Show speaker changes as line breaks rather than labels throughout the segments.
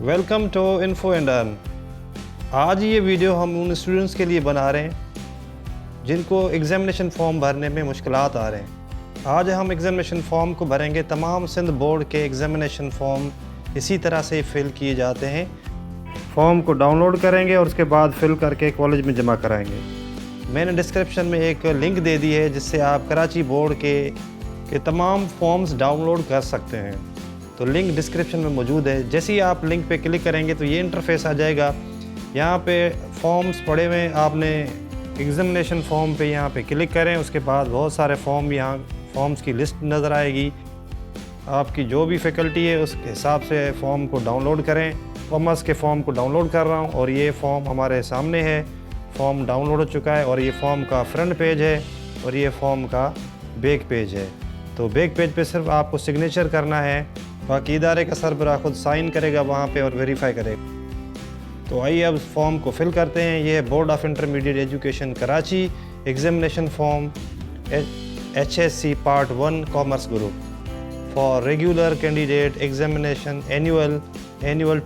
Welcome to info and earn. आज ये video हम उन स्टूडेंट्स के लिए बना रहे हैं जिनको एग्ज़ामिनेशन फॉर्म भरने में मुश्किलात आ रहे हैं। आज हम एग्ज़ामिनेशन फॉर्म को भरेंगे। तमाम सिंध बोर्ड के एग्ज़ामिनेशन फॉर्म इसी तरह से फ़िल किए जाते हैं। फॉर्म को डाउनलोड करेंगे और उसके बाद फ़िल करके कॉलेज में जमा कराएंगे। मैंने डिस्क्रिप्शन में एक लिंक दे दी है जिससे आप कराची बोर्ड के तमाम फॉर्म्स डाउनलोड कर सकते हैं। तो लिंक डिस्क्रिप्शन में मौजूद है। जैसे ही आप लिंक पे क्लिक करेंगे तो ये इंटरफेस आ जाएगा। यहाँ पे फॉर्म्स पड़े हुए हैं, आपने एग्ज़ामिनेशन फॉर्म पे यहाँ पे क्लिक करें। उसके बाद बहुत सारे यहाँ फॉर्म्स की लिस्ट नज़र आएगी। आपकी जो भी फैकल्टी है उसके हिसाब से फ़ॉर्म को डाउनलोड करें। कॉमर्स के फ़ॉर्म को डाउनलोड कर रहा हूँ और ये फ़ॉर्म हमारे सामने है। फ़ॉर्म डाउनलोड हो चुका है और ये फ़ॉर्म का फ्रंट पेज है और ये फ़ॉर्म का बैक पेज है। तो बैक पेज पे सिर्फ आपको सिग्नेचर करना है, बाकी इदारे का सरबराह खुद साइन करेगा वहाँ पे और वेरीफाई करेगा। तो आइए अब फॉर्म को फिल करते हैं। ये है board of intermediate education Karachi examination form HSC part 1 commerce group for regular candidate examination annual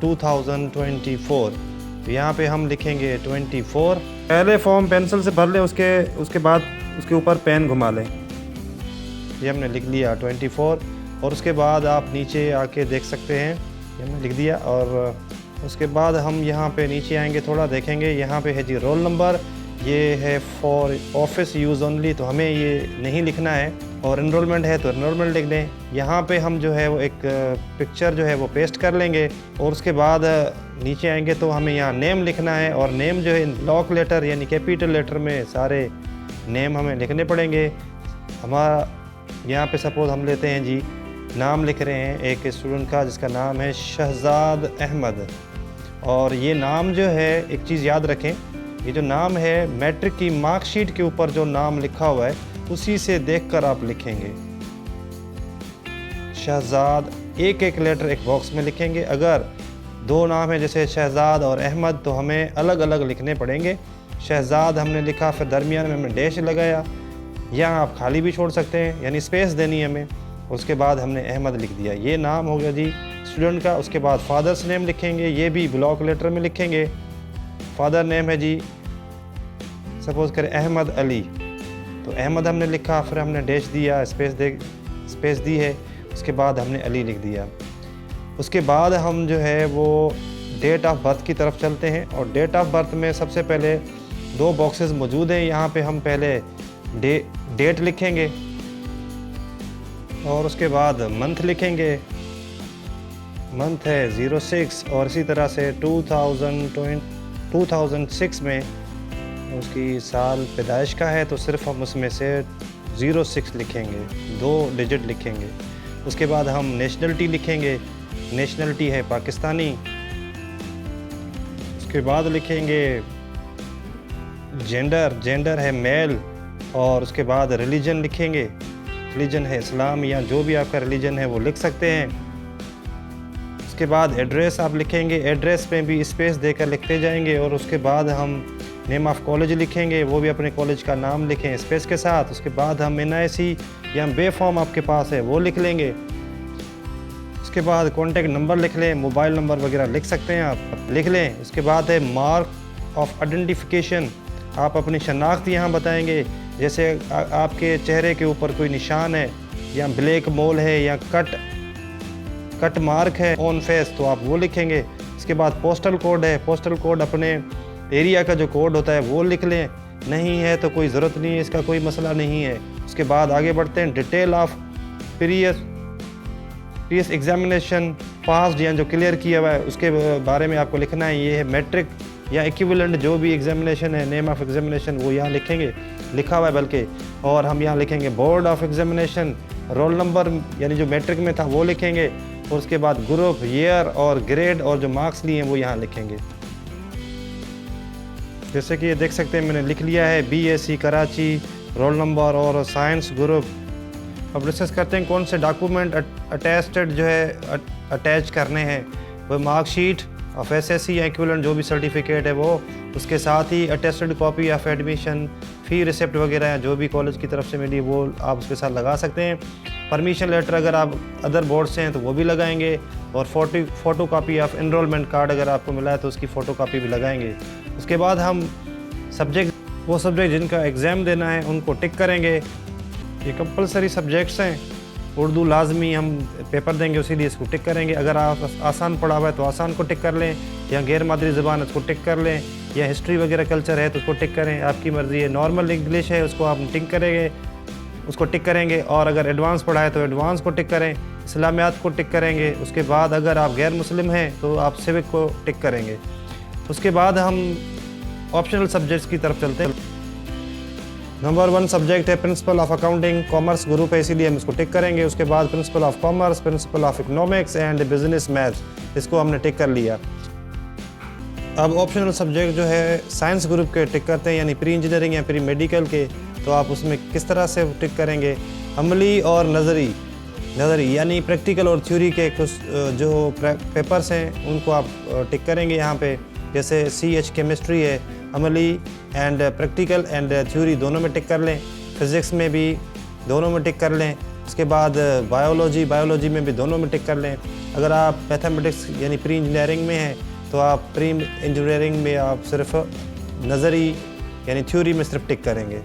2024। तो यहाँ पे हम लिखेंगे 24। पहले फॉर्म पेंसिल से भर लें, उसके बाद उसके ऊपर पेन घुमा लें। ये हमने लिख लिया 24 और उसके बाद आप नीचे आके देख सकते हैं ये हमने लिख दिया। और उसके बाद हम यहाँ पे नीचे आएंगे, थोड़ा देखेंगे। यहाँ पे है जी रोल नंबर, ये है फॉर ऑफिस यूज़ ओनली, तो हमें ये नहीं लिखना है। और इनरोलमेंट है तो इनरोलमेंट लिख दें। यहाँ पे हम जो है वो एक पिक्चर जो है वो पेस्ट कर लेंगे और उसके बाद नीचे आएंगे तो हमें यहाँ नेम लिखना है। और नेम जो है ब्लॉक लेटर यानी कैपिटल लेटर में सारे नेम हमें लिखने पड़ेंगे। हमारा यहाँ पे सपोज़ हम लेते हैं जी, नाम लिख रहे हैं एक स्टूडेंट का जिसका नाम है शहजाद अहमद। और ये नाम जो है, एक चीज़ याद रखें, ये जो नाम है मैट्रिक की मार्कशीट के ऊपर जो नाम लिखा हुआ है उसी से देखकर आप लिखेंगे। शहजाद एक लेटर एक बॉक्स में लिखेंगे। अगर दो नाम है जैसे शहजाद और अहमद तो हमें अलग अलग लिखने पड़ेंगे। शहजाद हमने लिखा, फिर दरमियान में हमने डैश लगाया। यहाँ आप खाली भी छोड़ सकते हैं, यानी स्पेस देनी है हमें। उसके बाद हमने अहमद लिख दिया। ये नाम हो गया जी स्टूडेंट का। उसके बाद फादर्स नेम लिखेंगे, ये भी ब्लॉक लेटर में लिखेंगे। फादर नेम है जी सपोज़ करें अहमद अली, तो अहमद हमने लिखा, फिर हमने डैश दिया, स्पेस दी है। उसके बाद हमने अली लिख दिया। उसके बाद हम जो है वो डेट ऑफ बर्थ की तरफ चलते हैं। और डेट ऑफ बर्थ में सबसे पहले दो बॉक्सेस मौजूद हैं। यहाँ पे हम पहले डेट लिखेंगे और उसके बाद मंथ लिखेंगे। मंथ है 06 और इसी तरह से 2006 में उसकी साल पैदाइश का है तो सिर्फ हम उसमें से 06 लिखेंगे, 2 डिजिट लिखेंगे। उसके बाद हम नेशनलिटी लिखेंगे, नेशनलिटी है पाकिस्तानी। उसके बाद लिखेंगे जेंडर है मेल। और उसके बाद रिलीजन लिखेंगे, रिलीजन है इस्लाम या जो भी आपका रिलीजन है वो लिख सकते हैं। उसके बाद एड्रेस आप लिखेंगे, एड्रेस में भी स्पेस देकर लिखते जाएंगे। और उसके बाद हम नेम ऑफ़ कॉलेज लिखेंगे, वो भी अपने कॉलेज का नाम लिखें स्पेस के साथ। उसके बाद हम NIC या बे फॉर्म आपके पास है वो लिख लेंगे। उसके बाद कॉन्टेक्ट नंबर लिख लें, मोबाइल नंबर वगैरह लिख सकते हैं आप, लिख लें। उसके बाद है मार्क ऑफ आइडेंटिफिकेशन, आप अपनी शनाख्त यहाँ बताएंगे। जैसे आपके चेहरे के ऊपर कोई निशान है या ब्लैक मोल है या कट मार्क है ऑन फेस तो आप वो लिखेंगे। इसके बाद पोस्टल कोड है, पोस्टल कोड अपने एरिया का जो कोड होता है वो लिख लें। नहीं है तो कोई ज़रूरत नहीं है, इसका कोई मसला नहीं है। उसके बाद आगे बढ़ते हैं। Detail of previous examination passed या जो क्लियर किया हुआ है उसके बारे में आपको लिखना है। ये है मैट्रिक या इक्विवेलेंट जो भी एग्जामिनेशन है, नेम ऑफ़ एग्जामिनेशन वो यहाँ लिखेंगे, लिखा हुआ है बल्कि। और हम यहाँ लिखेंगे board of examination, roll number यानी जो मैट्रिक में था वो लिखेंगे। और उसके बाद ग्रुप, ईयर और ग्रेड और जो मार्क्स लिए हैं वो यहाँ लिखेंगे। जैसे कि ये देख सकते हैं मैंने लिख लिया है BSc कराची, रोल नंबर और साइंस ग्रुप। अब डिस्कस करते हैं कौन से डॉक्यूमेंट अटैस्टेड जो है अटैच करने हैं। वो मार्कशीट ऑफ SSC या इक्विवेलेंट जो भी सर्टिफिकेट है वो, उसके साथ ही attested copy of admission, fee receipt वगैरह जो भी कॉलेज की तरफ से मिली वो आप उसके साथ लगा सकते हैं। परमिशन लेटर अगर आप अदर बोर्ड से हैं तो वो भी लगाएंगे, और photo copy of enrolment card अगर आपको मिला है तो उसकी फ़ोटो कापी भी लगाएंगे। उसके बाद हम वो सब्जेक्ट जिनका एग्ज़ाम देना है उनको टिक करेंगे। ये कंपलसरी सब्जेक्ट्स हैं, उर्दू लाजमी हम पेपर देंगे उसी लिए इसको टिक करेंगे। अगर आप आसान पढ़ा हुआ है तो आसान को टिक कर लें, या गैर मादरी ज़बान है उसको टिक कर लें, या हिस्ट्री वगैरह कल्चर है तो उसको टिक करें, आपकी मर्ज़ी है। नॉर्मल इंग्लिश है उसको आप उसको टिक करेंगे, और अगर एडवांस पढ़ा है तो एडवांस को टिक करें, इस्लामियात को टिक करेंगे। उसके बाद अगर आप गैर मुस्लिम हैं तो आप सिविक को टिक करेंगे। उसके बाद हम ऑप्शनल सब्जेक्ट्स की तरफ चलते हैं। नंबर 1 सब्जेक्ट है principle of accounting, commerce group है इसीलिए हम इसको टिक करेंगे। उसके बाद principle of commerce, principle of economics and business maths, इसको हमने टिक कर लिया। अब ऑप्शनल सब्जेक्ट जो है साइंस ग्रुप के टिक करते हैं, यानी प्री इंजीनियरिंग या प्री मेडिकल के, तो आप उसमें किस तरह से टिक करेंगे। अमली और नज़री यानी प्रैक्टिकल और थ्योरी के कुछ जो पेपर्स हैं उनको आप टिक करेंगे यहाँ पे, जैसे CH केमिस्ट्री है, अमली एंड प्रैक्टिकल एंड थ्योरी दोनों में टिक कर लें। फिज़िक्स में भी दोनों में टिक कर लें। उसके बाद बायोलॉजी में भी दोनों में टिक कर लें। अगर आप मैथमेटिक्स यानी प्री इंजीनियरिंग में हैं तो आप प्री इंजीनियरिंग में आप सिर्फ नज़री यानी थ्योरी में सिर्फ टिक करेंगे।